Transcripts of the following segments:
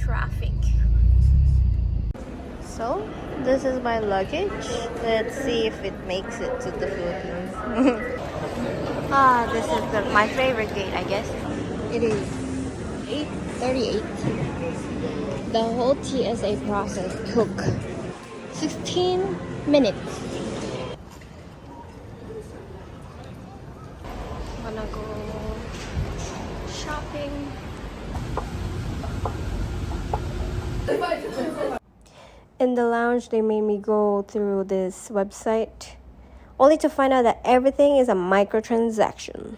traffic. So, this is my luggage. Let's see if it makes it to the Philippines. This is my favorite gate, I guess. It is 8:38. The whole TSA process took 16 minutes. I'm gonna go shopping. In the lounge, they made me go through this website only to find out that everything is a microtransaction.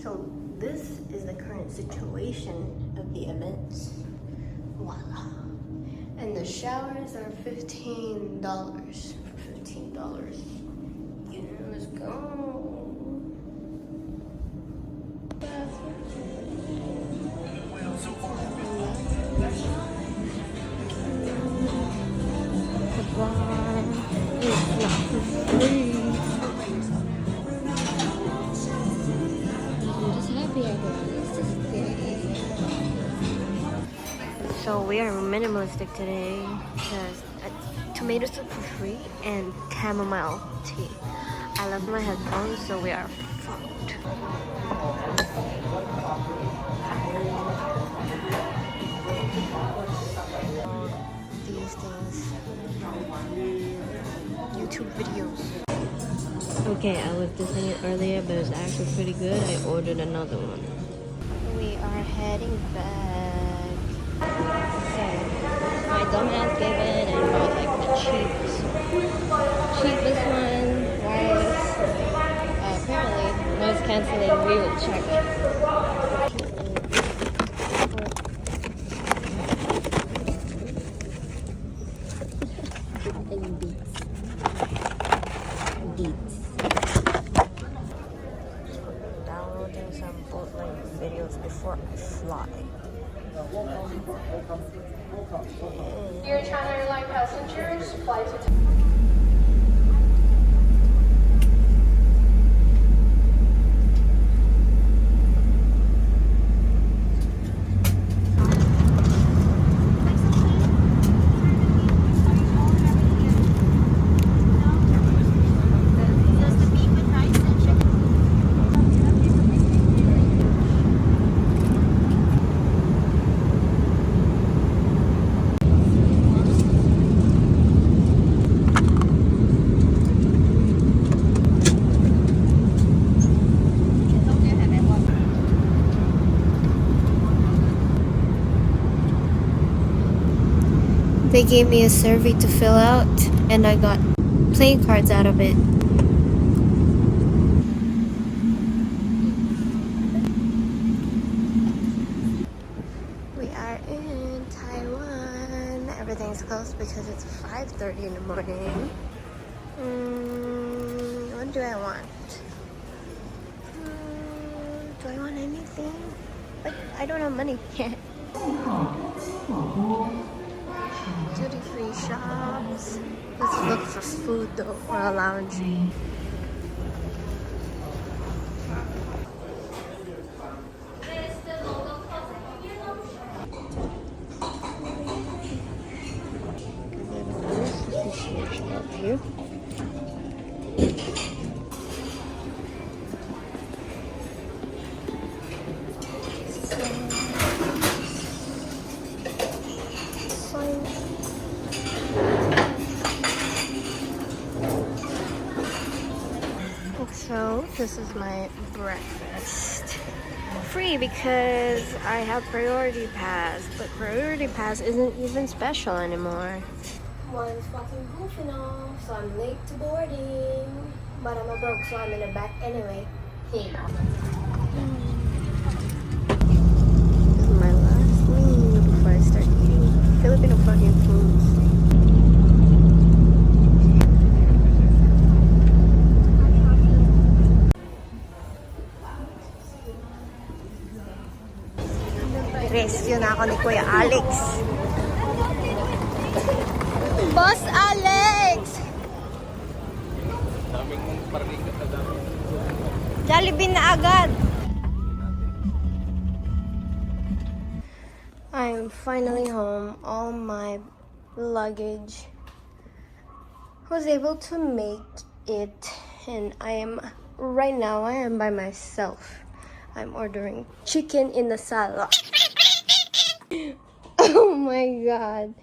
So this is the current situation of the events. Voila. And the showers are $15 for $15. Yeah, let's go. So we are minimalistic today because tomato soup for free and chamomile tea. I left my headphones, so we are fucked. These things, YouTube videos. Okay, I was dissing it earlier, but it's actually pretty good. I ordered another one. We are heading back. So, my dumbass gave in and bought like the cheapest one. Wireless. Apparently, noise canceling. We will check. Downloading some bootleg videos before I fly. Dear China Airline passengers, flight to They gave me a survey to fill out, and I got playing cards out of it. We are in Taiwan. Everything's closed because it's 5:30 in the morning. What do I want? Do I want anything? But I don't have money. Duty-free shops. Let's look for food though, or a lounge. Here. So this is my breakfast. Free because I have priority pass, but priority pass isn't even special anymore. One's fucking goofing off, so I'm late to boarding. But I'm a broke, so I'm in the back anyway. Yeah. This is my last meal before I start eating Filipino fucking foods. Rescue na ako ni Kuya Alex. Boss Alex! Jollibee na agad. I'm finally home. All my luggage was able to make it, and right now I am by myself. I'm ordering chicken Inasal. Oh my god.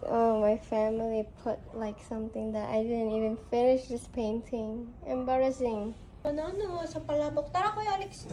Oh, my family put like something that I didn't even finish this painting. Embarrassing. Banana sa palabok. Tara, Kuya Alex.